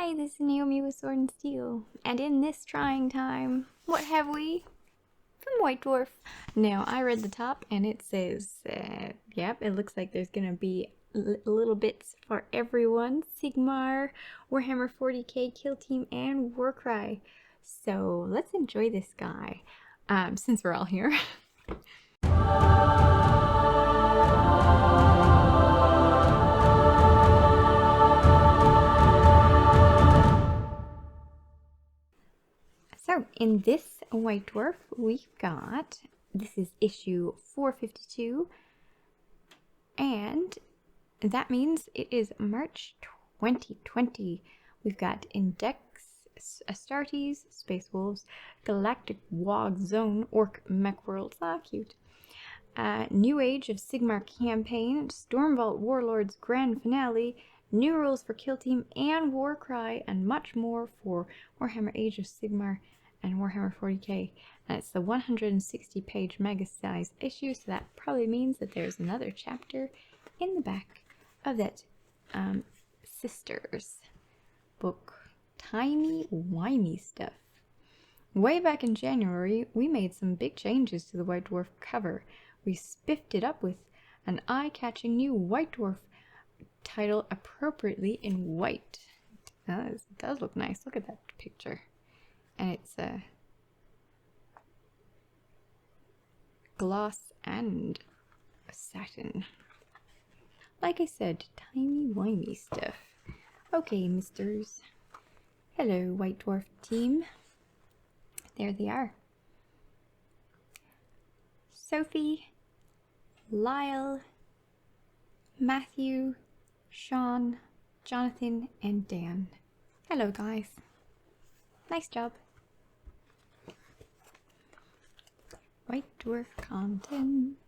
Hi, this is Naomi with Sword and Steel, and in this trying time, what have we? From White Dwarf. Now, I read the top, and it says, yep, it looks like there's gonna be little bits for everyone. Sigmar, Warhammer 40k, Kill Team, and Warcry. So, let's enjoy this guy, since we're all here. So, in this White Dwarf, we've got, this is issue 452, and that means it is March 2020. We've got Index, Astartes, Space Wolves, Galactic Wog Zone, Orc Mech Worlds, cute. New Age of Sigmar campaign, Stormvault Warlords grand finale, new rules for Kill Team and Warcry, and much more for Warhammer Age of Sigmar and Warhammer 40k. And it's the 160-page mega-size issue, so that probably means that there's another chapter in the back of that Sisters book. Timey-wimey stuff. Way back in January, we made some big changes to the White Dwarf cover. We spiffed it up with an eye-catching new White Dwarf title appropriately in white. It does look nice. Look at that picture. And it's gloss and satin. Like I said, timey-wimey stuff. Okay, misters. Hello, White Dwarf team. There they are. Sophie, Lyle, Matthew, Sean, Jonathan, and Dan. Hello, guys. Nice job. White Dwarf contents.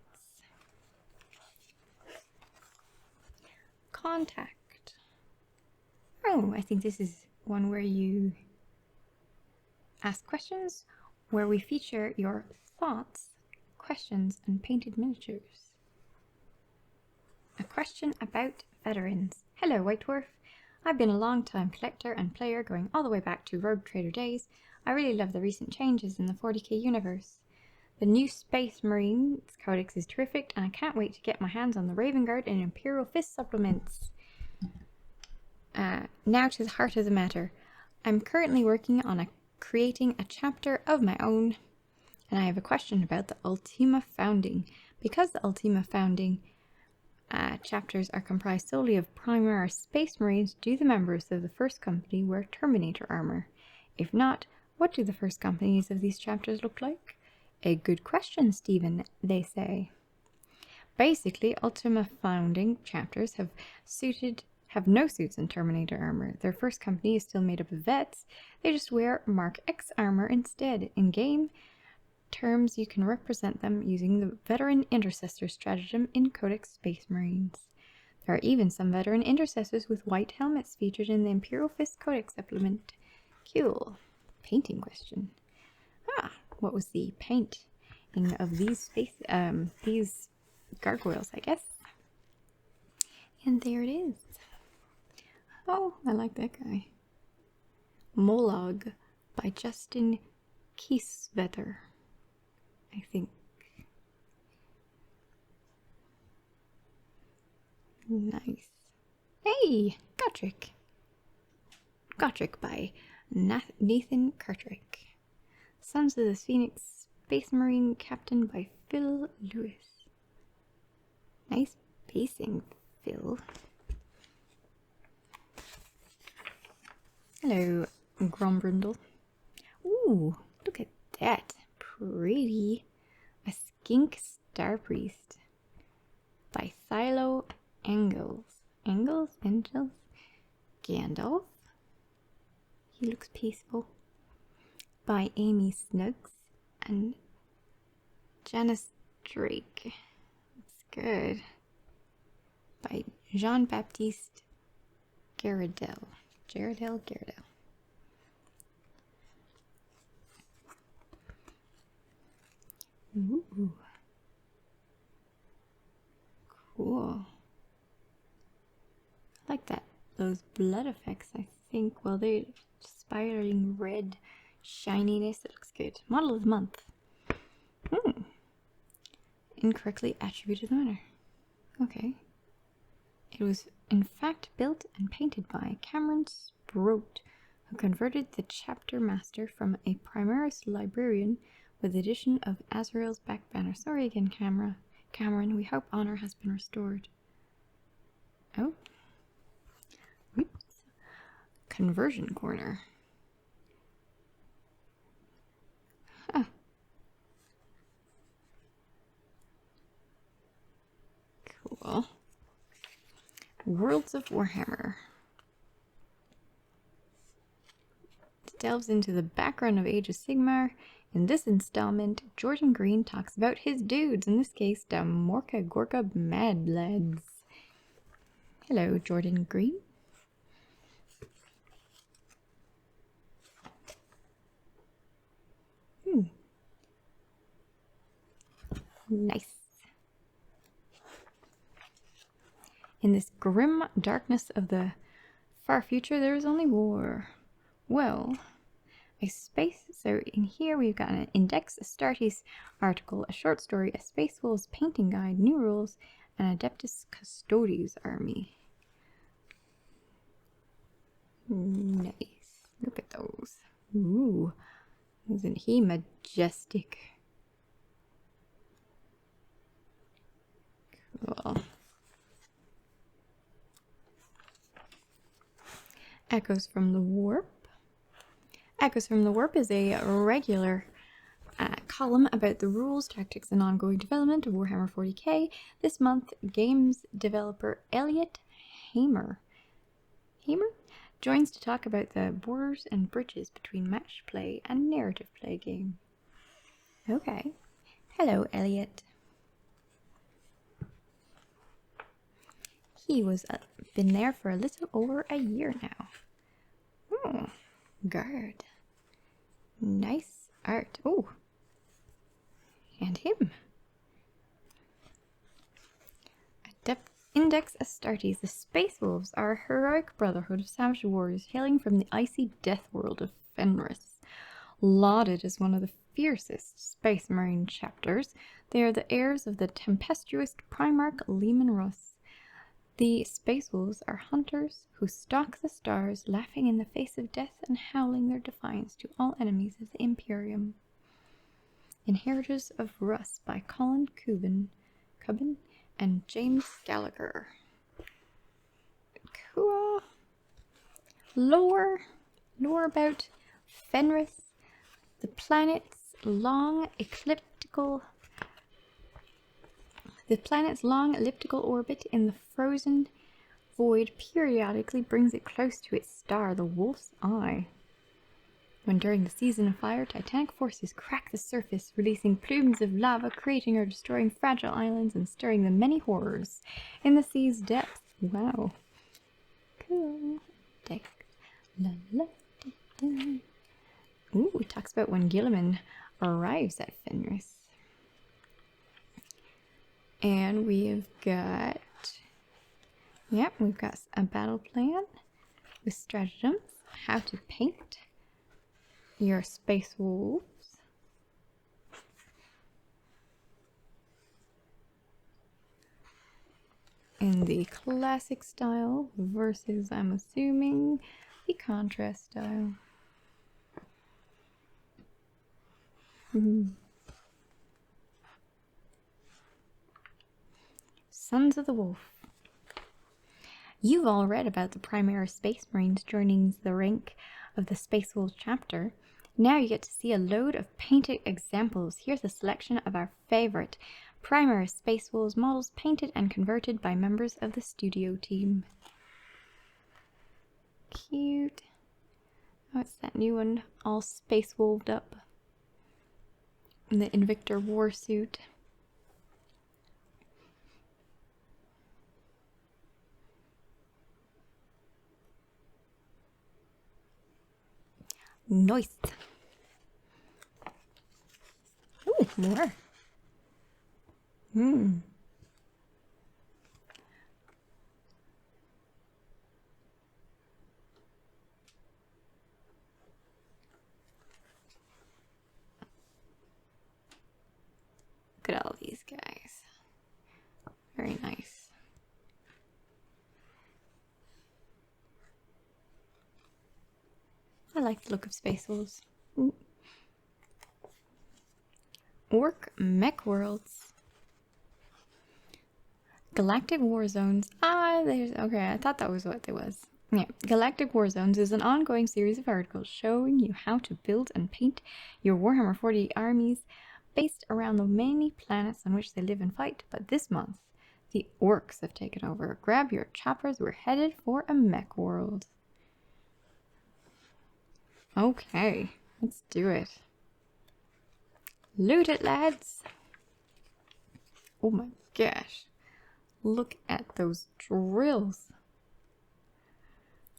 Contact. Oh, I think this is one where you ask questions, where we feature your thoughts, questions, and painted miniatures. A question about veterans. Hello, White Dwarf. I've been a long-time collector and player going all the way back to Rogue Trader days. I really love the recent changes in the 40k universe. The new Space Marines Codex is terrific, and I can't wait to get my hands on the Raven Guard and Imperial Fist supplements. Now to the heart of the matter. I'm currently working on creating a chapter of my own, and I have a question about the Ultima Founding. Because the Ultima Founding chapters are comprised solely of Primaris Space Marines, do the members of the first company wear Terminator armor? If not, what do the first companies of these chapters look like? A good question, Stephen, they say. Basically, Ultima Founding chapters have no suits in Terminator armor. Their first company is still made up of vets. They just wear Mark X armor instead. In game terms, you can represent them using the Veteran Intercessor stratagem in Codex Space Marines. There are even some Veteran Intercessors with white helmets featured in the Imperial Fist Codex supplement. Cool. Painting question. What was the paint of these these gargoyles, I guess? And there it is. Oh, I like that guy. Moloch by Justin Kieswetter, I think. Nice. Hey, Gotrick. Gotrick by Nathan Cartrick. Sons of the Phoenix Space Marine Captain by Phil Lewis. Nice pacing, Phil. Hello, Grombrindle. Ooh, look at that. Pretty. A Skink Star Priest by Thilo Engels. Engels? Gandalf. He looks peaceful. By Amy Snuggs and Janice Drake. That's good. By Jean-Baptiste Garridel. Garridel. Ooh. Cool. I like that. Those blood effects, I think, well, they're spiraling red shininess. It looks good. Model of the month. Incorrectly attributed the winner. Okay. It was in fact built and painted by Cameron Zoat, who converted the chapter master from a Primaris librarian with the addition of Azrael's back banner. Sorry again, Cameron. We hope honor has been restored. Oh. Oops. Conversion corner. Huh. Cool. Worlds of Warhammer. It delves into the background of Age of Sigmar. In this installment, Jordan Green talks about his dudes, in this case, the Morka Gorka Mad Lads. Hello, Jordan Green. Nice. In this grim darkness of the far future, there is only war. Well, so in here we've got an Index Astartes article, a short story, a Space Wolves painting guide, new rules, and Adeptus Custodes army. Nice. Look at those. Ooh. Isn't he majestic? Cool. Echoes from the Warp. Echoes from the Warp is a regular column about the rules, tactics, and ongoing development of Warhammer 40k. This month, games developer Elliot Hamer joins to talk about the borders and bridges between match play and narrative play game. Okay. Hello, Elliot. He was been there for a little over a year now. Oh, guard. Nice art. Oh, and him. Index Astartes. The Space Wolves are a heroic brotherhood of savage warriors hailing from the icy death world of Fenris. Lauded as one of the fiercest Space Marine chapters, they are the heirs of the tempestuous Primarch Leman Russ. The Space Wolves are hunters who stalk the stars, laughing in the face of death and howling their defiance to all enemies of the Imperium. Inheritors of Russ by Colin Cubbin and James Gallagher. Cool. Lore about Fenris, the planet's long elliptical orbit in the frozen void periodically brings it close to its star, the Wolf's Eye. When during the season of fire, titanic forces crack the surface, releasing plumes of lava, creating or destroying fragile islands and stirring the many horrors in the sea's depths. Wow. Cool. La, la, da, da. Ooh, it talks about when Gilliman arrives at Fenris. And we've got a battle plan with stratagems, how to paint your Space Wolves. In the classic style versus, I'm assuming, the contrast style. Sons of the Wolf. You've all read about the Primaris Space Marines joining the rank of the Space Wolves chapter. Now you get to see a load of painted examples. Here's a selection of our favorite Primaris Space Wolves models painted and converted by members of the studio team. Cute. Oh, it's that new one, all space wolved up. In the Invictor war suit. Nice. Ooh, more. I like the look of Space Wolves. Ooh. Orc Mech Worlds. Galactic War Zones. Okay, I thought that was what it was. Yeah, Galactic War Zones is an ongoing series of articles showing you how to build and paint your Warhammer 40 armies based around the many planets on which they live and fight. But this month, the orcs have taken over. Grab your choppers, we're headed for a mech world. Okay, let's do it. Loot it, lads! Oh my gosh. Look at those drills.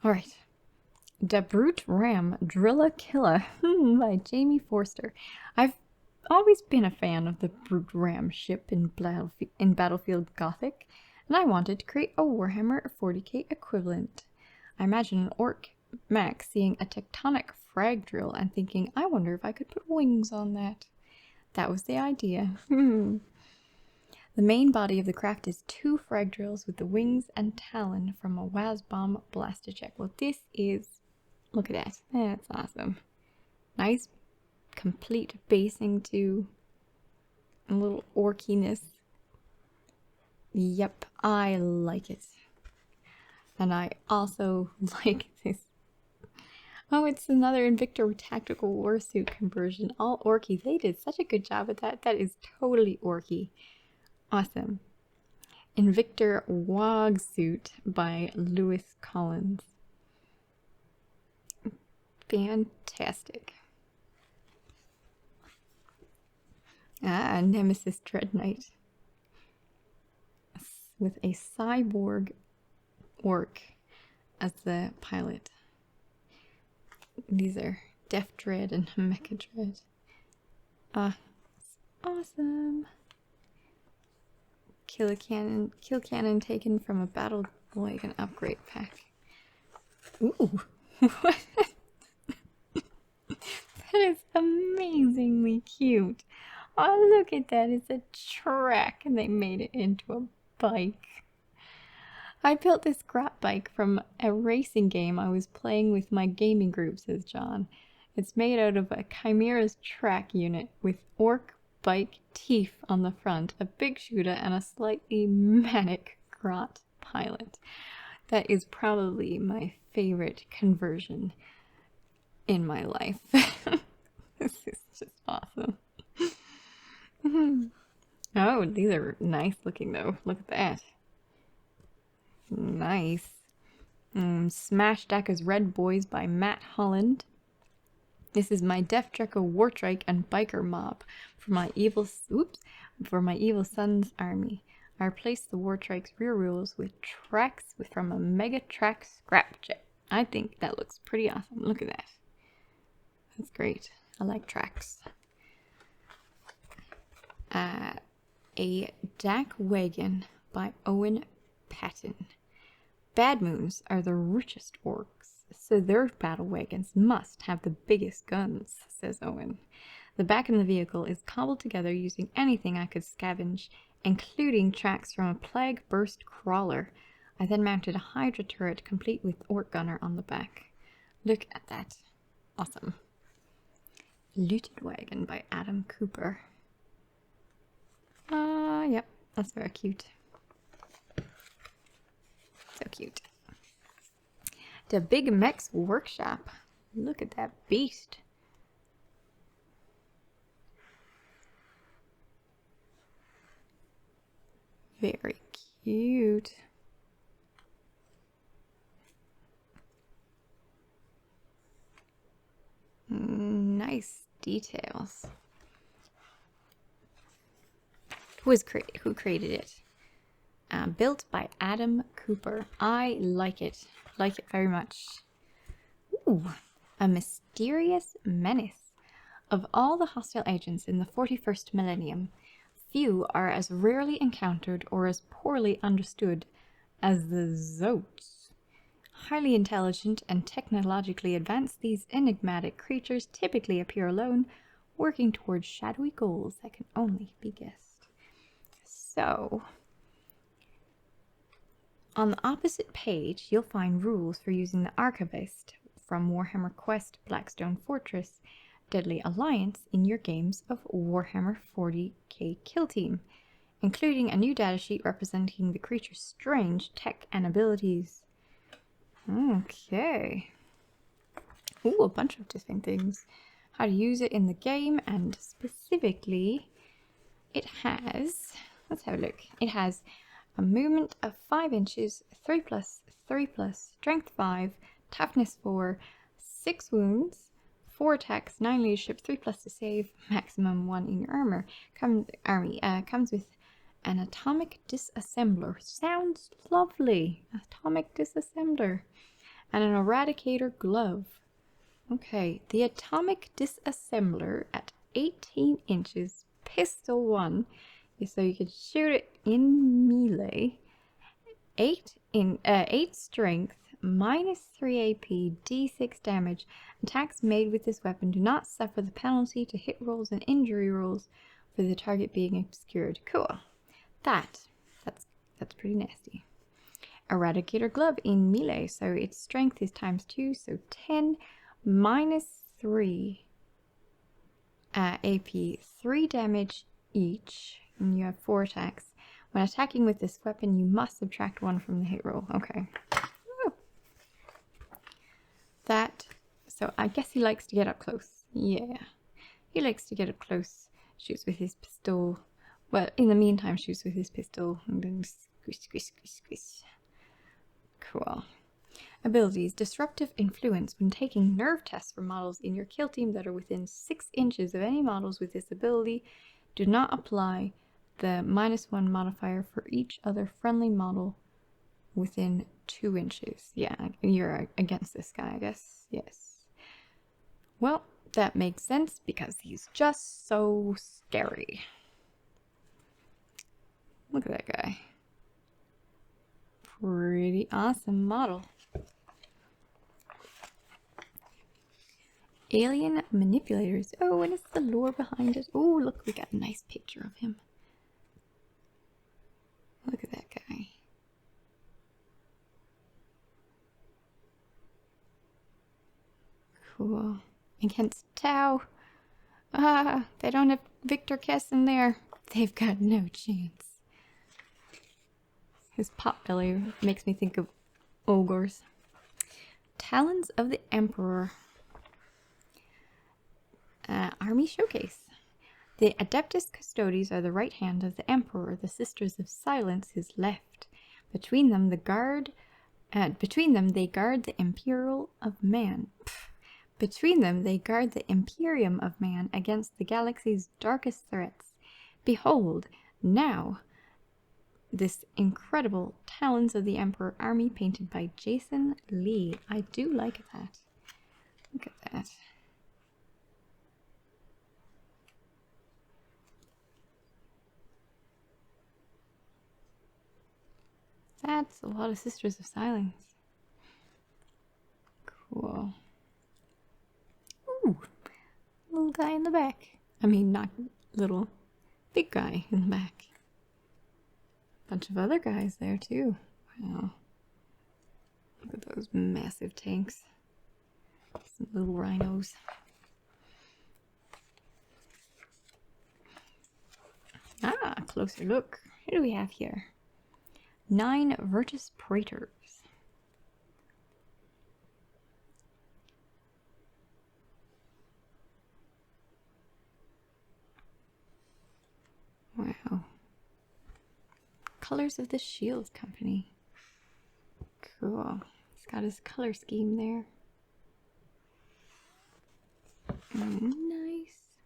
Alright. Da Brute Ram Drilla Killa by Jamie Forster. I've always been a fan of the Brute Ram ship in Battlefield Gothic, and I wanted to create a Warhammer 40k equivalent. I imagine an orc mech seeing a tectonic frag drill and thinking, I wonder if I could put wings on that. That was the idea. The main body of the craft is 2 frag drills with the wings and talon from a Wazbomb blaster check. Well, this is... Look at that. That's awesome. Nice, complete basing too. A little orkiness. Yep, I like it. And I also like this. Oh, it's another Invictor Tactical Warsuit conversion. All orky. They did such a good job at that. That is totally orky. Awesome. Invictor Wogsuit by Lewis Collins. Fantastic. Nemesis Dread Knight. With a cyborg orc as the pilot. These are Def Dread and Mecha Dread. It's awesome. Kill cannon taken from a battle wagon upgrade pack. Ooh. That is amazingly cute. Oh, look at that. It's a track and they made it into a bike. I built this scrap bike from a racing game I was playing with my gaming group, says John. It's made out of a Chimera's track unit with orc bike teeth on the front, a big shooter, and a slightly manic grot pilot. That is probably my favorite conversion in my life. This is just awesome. Oh, these are nice looking though. Look at that. Nice. Smash Deckers Red Boys by Matt Holland. This is my Def Dreco Wartrike and Biker Mob for my evil son's army. I replaced the Wartrike's rear wheels with tracks from a Mega Track scrap jet. I think that looks pretty awesome. Look at that. That's great. I like tracks. A Dak Wagon by Owen Patton. Bad Moons are the richest orcs, so their battle wagons must have the biggest guns, says Owen. The back of the vehicle is cobbled together using anything I could scavenge, including tracks from a Plague Burst crawler. I then mounted a Hydra turret complete with orc gunner on the back. Look at that. Awesome. Looted Wagon by Adam Cooper. Yep, that's very cute. So cute. The Big Mechs Workshop. Look at that beast. Very cute. Nice details. Who created it? Built by Adam Cooper. I like it. Like it very much. Ooh, a mysterious menace. Of all the hostile agents in the 41st millennium, few are as rarely encountered or as poorly understood as the Zoats. Highly intelligent and technologically advanced, these enigmatic creatures typically appear alone, working towards shadowy goals that can only be guessed. So, on the opposite page, you'll find rules for using the archivist from Warhammer Quest Blackstone Fortress Deadly Alliance in your games of Warhammer 40k Kill Team, including a new datasheet representing the creature's strange tech and abilities. Okay. Ooh, a bunch of different things. How to use it in the game, and specifically, it has, let's have a look. It has a movement of 5 inches, 3+, 3+, strength 5, toughness 4, 6 wounds, 4 attacks, 9 leadership, 3+ to save, maximum 1 in your armor. Comes with an atomic disassembler. Sounds lovely. Atomic disassembler. And an eradicator glove. Okay, the atomic disassembler at 18 inches, pistol 1, so you can shoot it in melee. 8 strength, -3 AP, d6 damage. Attacks made with this weapon do not suffer the penalty to hit rolls and injury rolls for the target being obscured. Cool. That's pretty nasty. Eradicator glove in melee, so its strength is ×2, so 10, -3 AP, 3 damage each, and you have 4 attacks. When attacking with this weapon, you must subtract 1 from the hit roll. Okay. Woo. So I guess he likes to get up close. Yeah. He likes to get up close, shoots with his pistol. Well, in the meantime, shoots with his pistol, and then squish, squish, squish, squish. Cool. Abilities. Disruptive Influence. When taking nerve tests for models in your kill team that are within 6 inches of any models with this ability, do not apply the -1 modifier for each other friendly model within 2 inches. Yeah, you're against this guy, I guess. Yes. Well, that makes sense because he's just so scary. Look at that guy. Pretty awesome model. Alien Manipulators. Oh, and it's the lore behind it. Oh, look, we got a nice picture of him. Look at that guy. Cool. Against Tau. They don't have Victor Kess in there. They've got no chance. His pot belly makes me think of ogres. Talons of the Emperor. Army Showcase. The Adeptus Custodes are the right hand of the Emperor, the Sisters of Silence his left. Between them they guard the Imperial of Man. Between them they guard the Imperium of Man against the galaxy's darkest threats. Behold, now, this incredible Talons of the Emperor army painted by Jason Lee. I do like that. Look at that. That's a lot of Sisters of Silence. Cool. Ooh, little guy in the back. I mean, not little, big guy in the back. Bunch of other guys there too. Wow. Look at those massive tanks. Some little rhinos. Closer look. Who do we have here? 9 Virtus Praetors. Wow. Colors of the Shield Company. Cool. He's got his color scheme there. Nice.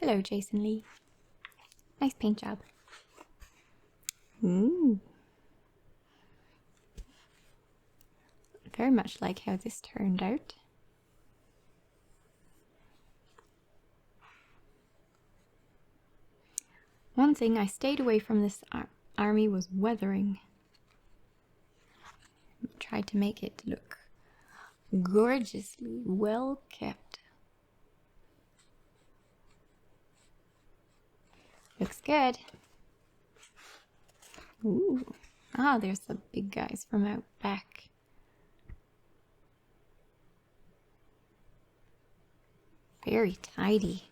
Hello, Jason Lee. Nice paint job. Very much like how this turned out. One thing I stayed away from this army was weathering. Tried to make it look gorgeously well kept. Looks good. Ooh. There's the big guys from out back. Very tidy.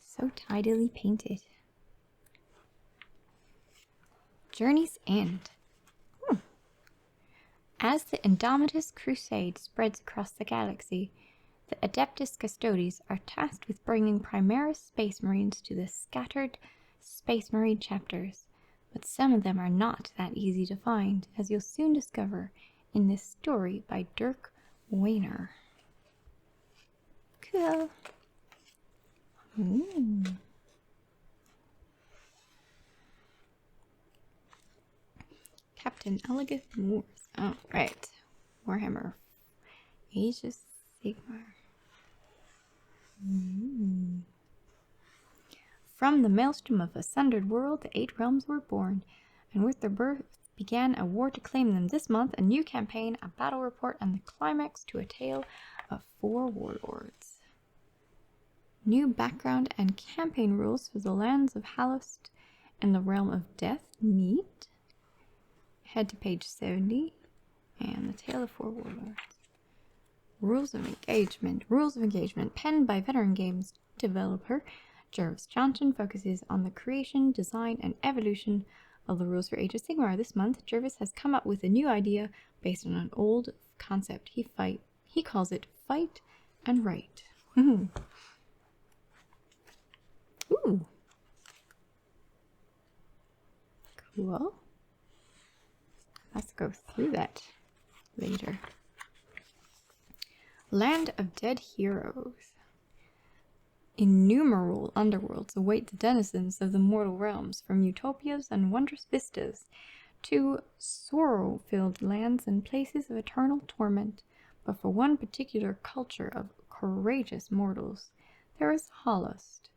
So tidily painted. Journey's End. As the Indomitus Crusade spreads across the galaxy, the Adeptus Custodes are tasked with bringing Primaris Space Marines to the scattered Space Marine chapters, but some of them are not that easy to find, as you'll soon discover in this story by Dirk Wayner. Cool. Captain Elegant Moors. Oh, right. Warhammer. Age of Sigmar. From the maelstrom of a sundered world, the 8 realms were born, and with their birth began a war to claim them. This month, a new campaign, a battle report, and the climax to a tale of 4 warlords. New background and campaign rules for the lands of Halost and the realm of death. Neat. Head to page 70, and the tale of 4 warlords. Rules of engagement. Rules of engagement, penned by veteran games developer Jervis Johnson, focuses on the creation, design, and evolution of the rules for Age of Sigmar. This month, Jervis has come up with a new idea based on an old concept. He calls it Fight and Write. Ooh. Cool. Let's go through that later. Land of Dead Heroes. Innumerable underworlds await the denizens of the mortal realms, from utopias and wondrous vistas to sorrow-filled lands and places of eternal torment. But for one particular culture of courageous mortals, there is Halost,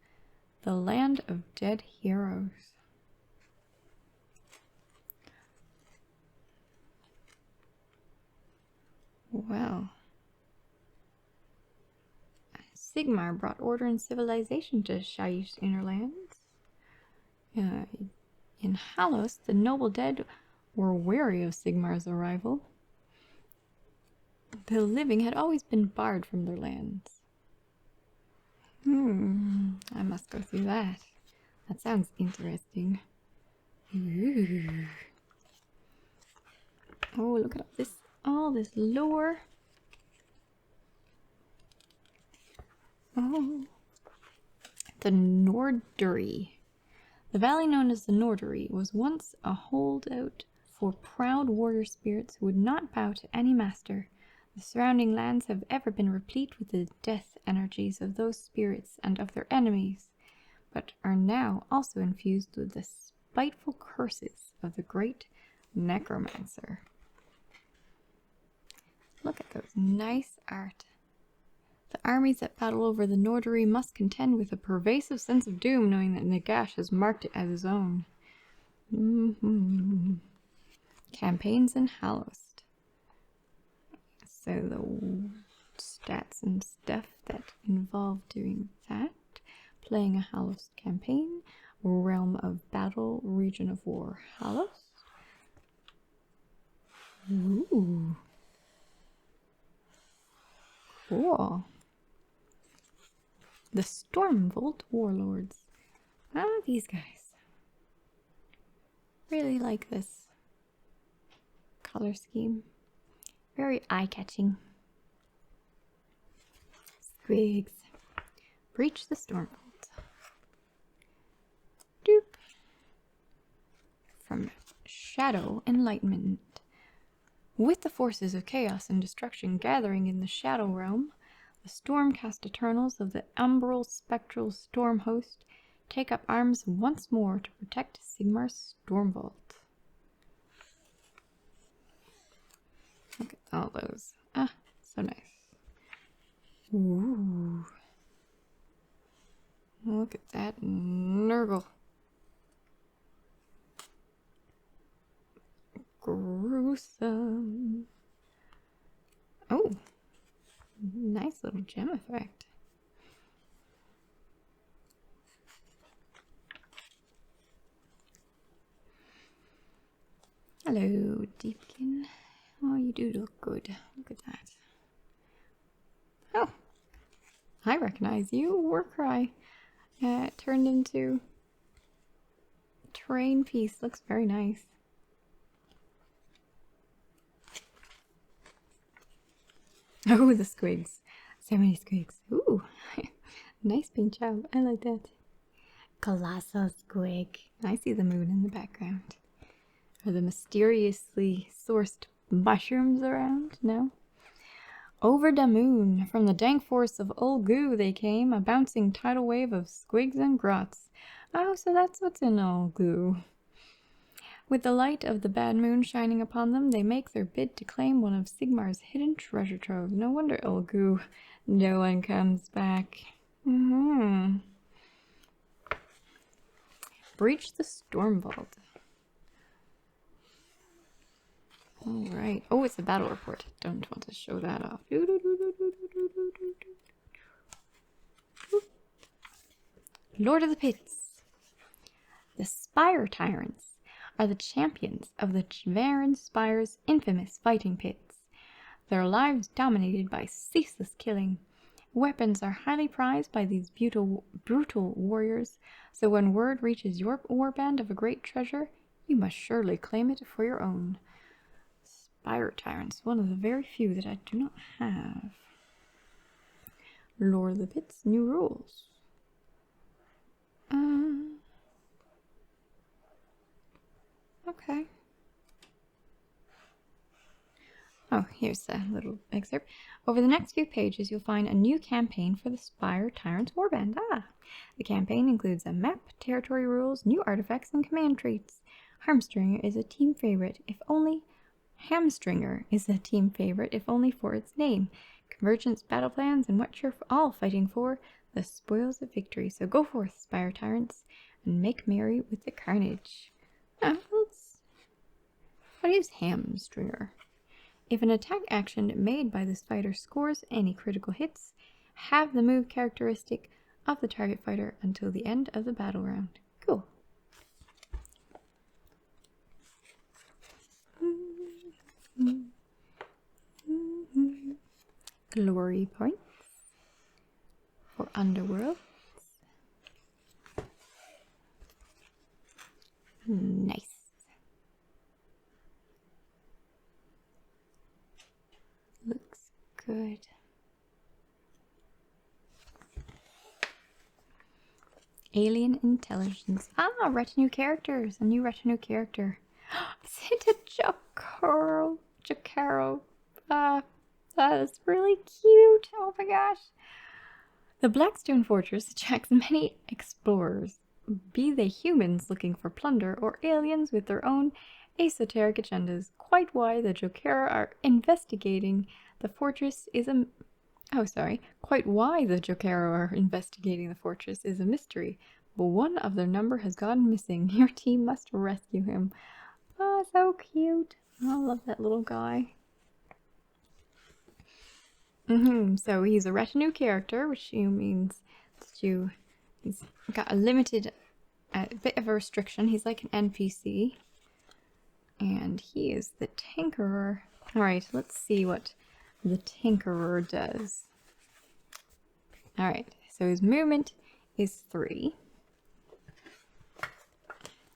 the land of dead heroes. Well, Sigmar brought order and civilization to Shyish inner lands. In Halos, the noble dead were wary of Sigmar's arrival. The living had always been barred from their lands. I must go through that. That sounds interesting. Ooh. Oh, look at all this lore. Oh, the Nordury. The valley known as the Nordury was once a holdout for proud warrior spirits who would not bow to any master. The surrounding lands have ever been replete with the death energies of those spirits and of their enemies, but are now also infused with the spiteful curses of the great necromancer. Look at those nice art. The armies that battle over the Nordury must contend with a pervasive sense of doom, knowing that Nagash has marked it as his own. Campaigns in Halost. So the stats and stuff that involve doing that. Playing a Halost campaign. Realm of Battle, Region of War, Halost. Ooh. Cool. The Stormvolt Warlords. These guys. Really like this color scheme. Very eye-catching. Squigs. Breach the Stormvolt. Doop. From Shadow Enlightenment. With the forces of chaos and destruction gathering in the Shadow Realm, the Stormcast Eternals of the Umbral Spectral Storm Host take up arms once more to protect Sigmar's Stormvault. Look at all those. So nice. Ooh. Look at that Nurgle. Gruesome. Oh. Nice little gem effect. Hello, Deepkin. Oh, you do look good. Look at that. Oh, I recognize you. War Cry. It turned into terrain piece. Looks very nice. Oh, the squigs. So many squigs. Ooh. Nice paint job. I like that. Colossal squig. I see the moon in the background. Are the mysteriously sourced mushrooms around? No? Over the moon, from the dank force of Ulgu they came, a bouncing tidal wave of squigs and grots. Oh, so that's what's in Ulgu. With the light of the bad moon shining upon them, they make their bid to claim one of Sigmar's hidden treasure trove. No wonder Ulgu, no one comes back. Breach the storm vault. Alright. Oh, it's a battle report. Don't want to show that off. Lord of the Pits. The Spire Tyrants are the champions of the Chvaran Spire's infamous fighting pits. Their lives dominated by ceaseless killing. Weapons are highly prized by these brutal warriors, so when word reaches your warband of a great treasure, you must surely claim it for your own. Spire Tyrants, one of the very few that I do not have. Lord of the Pits, new rules. Okay. Oh, here's a little excerpt. Over the next few pages, you'll find a new campaign for the Spire Tyrants Warband. The campaign includes a map, territory rules, new artifacts, and command traits. Hamstringer is a team favorite, if only for its name. Convergence battle plans and what you're all fighting for, the spoils of victory. So go forth, Spire Tyrants, and make merry with the carnage. What is Hamstringer? If an attack action made by this fighter scores any critical hits, have the move characteristic of the target fighter until the end of the battle round. Cool. Glory points for Underworlds. Nice. Looks good. Alien intelligence. Retinue characters. A new retinue character. Is it a Jacaro? That is really cute. Oh my gosh. The Blackstone Fortress attracts many explorers, be they humans looking for plunder or aliens with their own esoteric agendas. Quite why the Jokera are investigating the fortress is a mystery, but one of their number has gone missing. Your team must rescue him. Oh, so cute. I love that little guy. So he's a retinue character, which means that he's got a limited, bit of a restriction. He's like an NPC. And he is the Tinkerer. Alright, let's see what the Tinkerer does. Alright, so his movement is 3.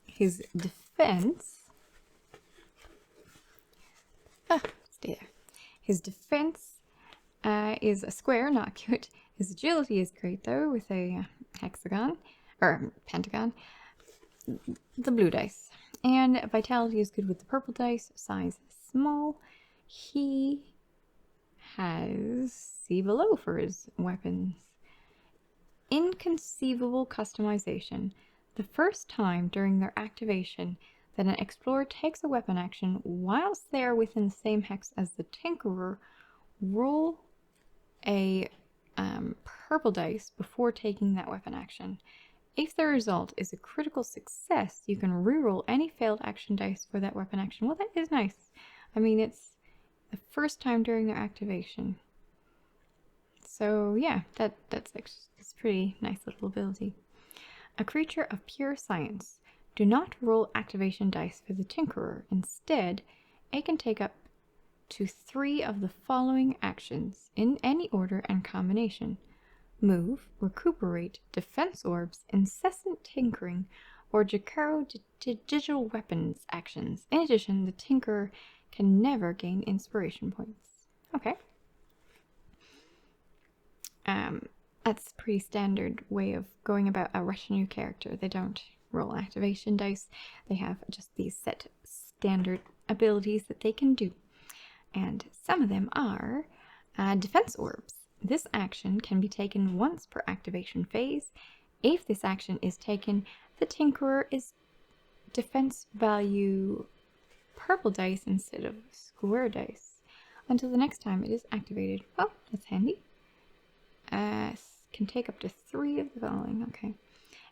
His defense... stay there. His defense is a square, not cute. His agility is great though, with a hexagon, or pentagon. The blue dice. And vitality is good with the purple dice, size small. He has see below for his weapons. Inconceivable customization. The first time during their activation that an explorer takes a weapon action whilst they are within the same hex as the Tinkerer, roll a purple dice before taking that weapon action. If the result is a critical success, you can reroll any failed action dice for that weapon action. Well, that is nice. I mean, it's the first time during their activation. So yeah, that's pretty nice little ability. A creature of pure science. Do not roll activation dice for the Tinkerer. Instead, it can take up to 3 of the following actions in any order and combination. Move, Recuperate, Defense Orbs, Incessant Tinkering, or Jakaro digital weapons actions. In addition, the Tinkerer can never gain inspiration points. Okay. That's a pretty standard way of going about a retinue character. They don't roll activation dice. They have just these set standard abilities that they can do. And some of them are Defense Orbs. This action can be taken once per activation phase. If this action is taken, the Tinkerer is defense value purple dice instead of square dice until the next time it is activated. Oh, that's handy. Can take up to 3 of the following. Okay.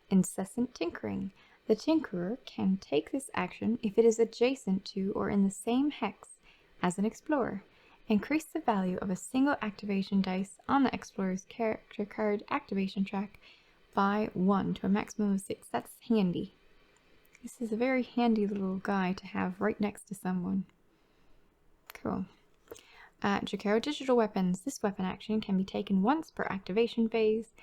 Incessant Tinkering. The Tinkerer can take this action if it is adjacent to or in the same hex as an explorer. Increase the value of a single activation dice on the explorer's character card activation track by 1 to a maximum of 6. That's handy. This is a very handy little guy to have right next to someone. Cool. Jakaro Digital Weapons. This weapon action can be taken once per activation phase.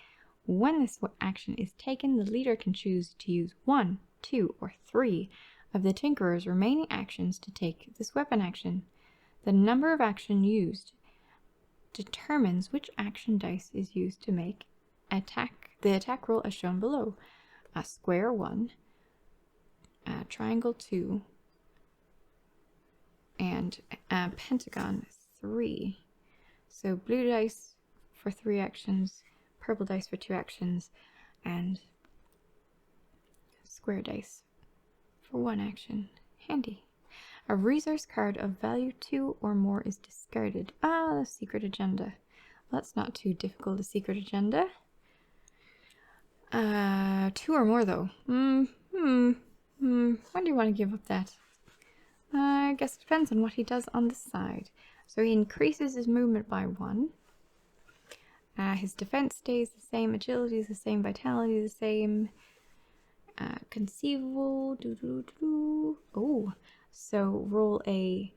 When this action is taken, the leader can choose to use 1, 2, or 3 of the Tinkerer's remaining actions to take this weapon action. The number of action used determines which action dice is used to make the attack roll as shown below. A square 1, a triangle 2, and a pentagon 3. So blue dice for 3 actions, purple dice for 2 actions, and square dice for 1 action. Handy. A resource card of value 2 or more is discarded. Ah, the secret agenda. Well, that's not too difficult, a secret agenda. 2 or more though. When do you want to give up that? I guess it depends on what he does on the side. So he increases his movement by 1. His defense stays the same, agility is the same, vitality is the same. Conceivable. Oh, so roll a.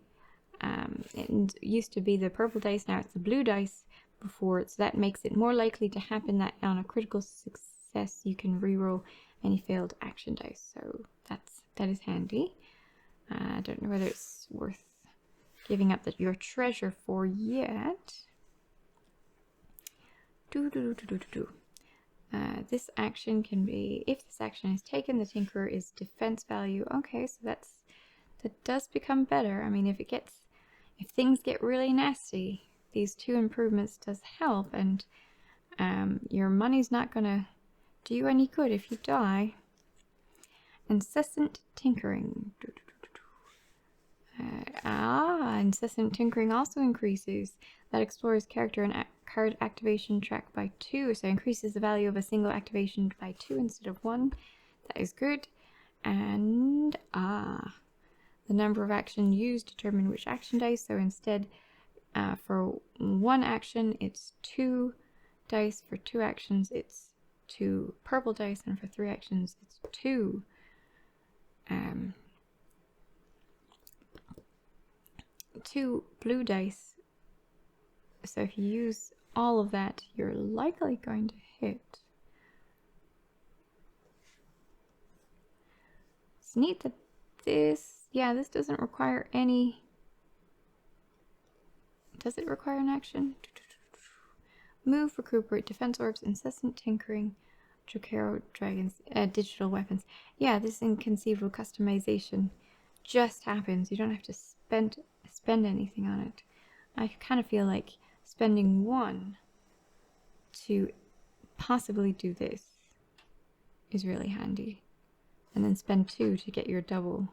It used to be the purple dice, now it's the blue dice before, so that makes it more likely to happen that on a critical success you can reroll any failed action dice. So that is handy. I don't know whether it's worth giving up your treasure for yet. This action can be, if this action is taken, the Tinkerer is defense value. Okay, so that does become better. I mean, if things get really nasty, these 2 improvements does help, and your money's not gonna do you any good if you die. Incessant Tinkering. Incessant Tinkering also increases that explorer's character and card activation track by 2, so increases the value of a single activation by 2 instead of 1. That is good. And the number of action used determine which action dice. So instead, for 1 action, it's 2 dice. For 2 actions, it's 2 purple dice, and for 3 actions, it's 2 blue dice. So if you use all of that, you're likely going to hit. It's neat that this doesn't require any. Does it require an action? Move, Recuperate, Defense Orbs, Incessant Tinkering, Jakaro Dragons, Digital Weapons. Yeah, this inconceivable customization just happens. You don't have to spend anything on it. I kind of feel like spending 1 to possibly do this is really handy, and then spend 2 to get your double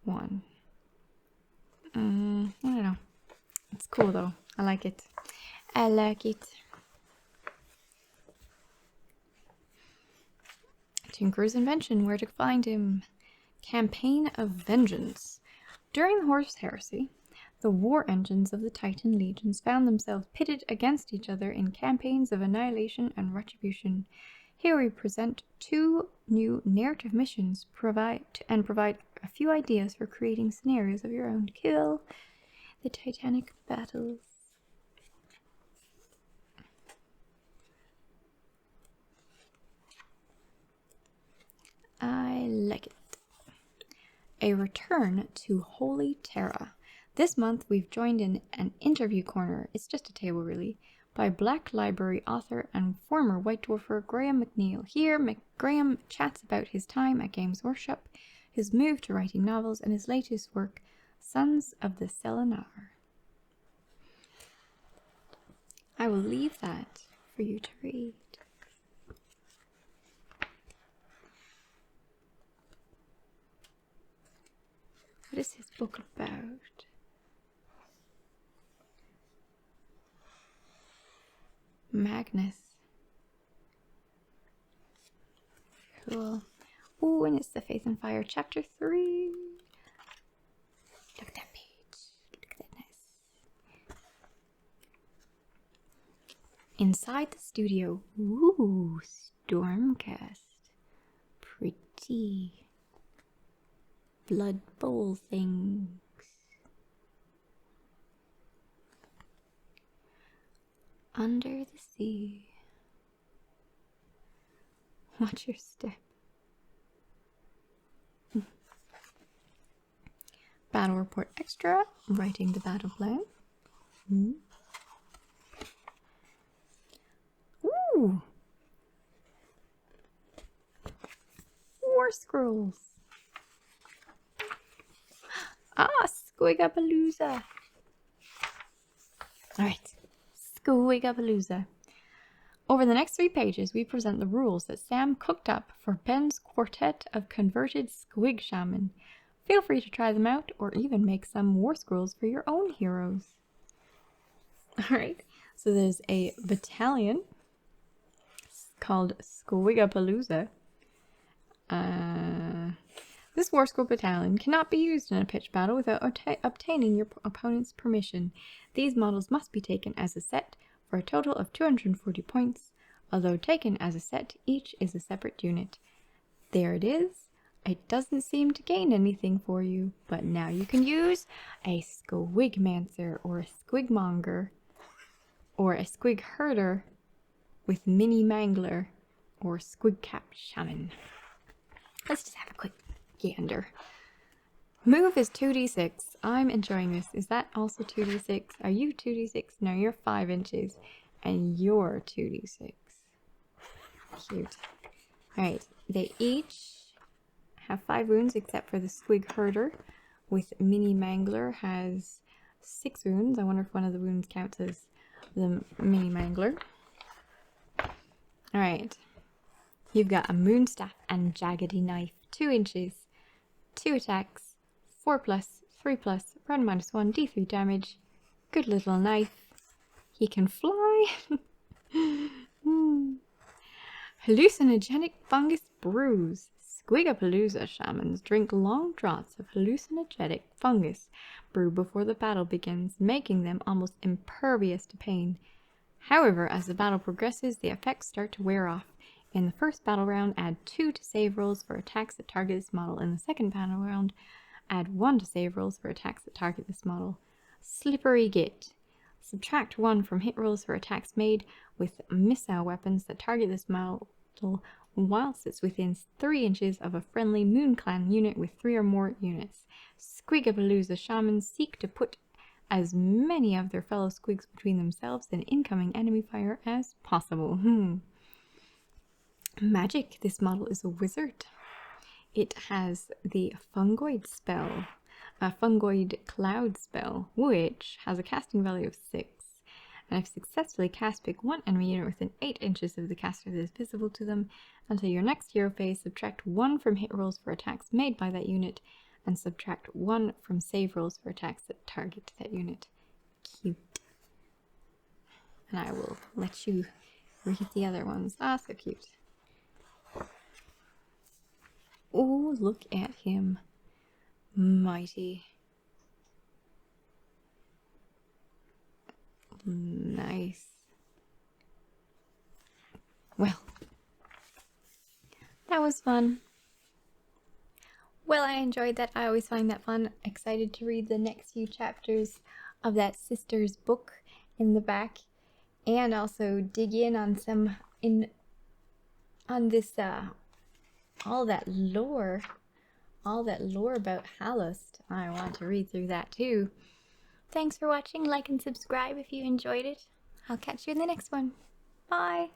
1. I don't know. It's cool though. I like it. I like it. Tinkerer's Invention. Where to find him? Campaign of Vengeance. During the Horus Heresy, the war engines of the Titan legions found themselves pitted against each other in campaigns of annihilation and retribution. Here we present 2 new narrative missions, provide a few ideas for creating scenarios of your own to kill the Titanic battles. a return to Holy Terra. This month we've joined in an interview corner, it's just a table really, by Black Library author and former White Dwarfer Graham McNeil. Here, Graham chats about his time at Games Workshop, his move to writing novels, and his latest work, Sons of the Selenar. I will leave that for you to read. What is his book about? Magnus. Cool. Oh, and it's the Faith and Fire, chapter 3. Look at that page. Look at that nice. Inside the studio. Ooh, Stormcast. Pretty. Blood Bowl things. Under the sea. Watch your step. Battle report extra. Writing the battle plan. Ooh! War scrolls. Ah, Squigapalooza. Alright. Squigapalooza. Over the next 3 pages, we present the rules that Sam cooked up for Ben's quartet of converted Squig shaman. Feel free to try them out, or even make some war scrolls for your own heroes. Alright, so there's a battalion called Squigapalooza. This war scroll battalion cannot be used in a pitched battle without obtaining your opponent's permission. These models must be taken as a set for a total of 240 points. Although taken as a set, each is a separate unit. There it is. It doesn't seem to gain anything for you, but now you can use a Squigmancer or a Squigmonger or a Squig Herder with Mini Mangler or Squigcap Shaman. Let's just have a quick gander. Move is 2d6. I'm enjoying this. Is that also 2d6? Are you 2d6? No, you're 5 inches and you're 2d6. Cute. Alright, they each have 5 wounds except for the Squig Herder with Mini Mangler has 6 wounds. I wonder if one of the wounds counts as the Mini Mangler. Alright. You've got a Moonstaff and Jaggedy Knife. 2 inches. 2 attacks. 4+, 3+, run -1, d3 damage. Good little knife. He can fly. Hallucinogenic fungus brews. Squigapalooza shamans drink long draughts of hallucinogenic fungus brew before the battle begins, making them almost impervious to pain. However, as the battle progresses, the effects start to wear off. In the first battle round, add 2 to save rolls for attacks that target this model. In the second battle round, add 1 to save rolls for attacks that target this model. Slippery Git. Subtract 1 from hit rolls for attacks made with missile weapons that target this model whilst it's within 3 inches of a friendly Moon Clan unit with 3 or more units. Squigapalooza shamans seek to put as many of their fellow squigs between themselves and incoming enemy fire as possible. Magic. This model is a wizard. It has the Fungoid spell, a Fungoid Cloud spell, which has a casting value of 6. And if successfully cast, pick 1 enemy unit within 8 inches of the caster that is visible to them. Until your next hero phase, subtract 1 from hit rolls for attacks made by that unit, and subtract 1 from save rolls for attacks that target that unit. Cute. And I will let you read the other ones. Ah, so cute. Oh, look at him. Mighty. Nice. Well, that was fun. Well, I enjoyed that. I always find that fun. Excited to read the next few chapters of that sister's book in the back, and also dig in on all that lore all that lore about Halost. I want to read through that too. Thanks for watching. Like and subscribe if you enjoyed it. I'll catch you in the next one. Bye!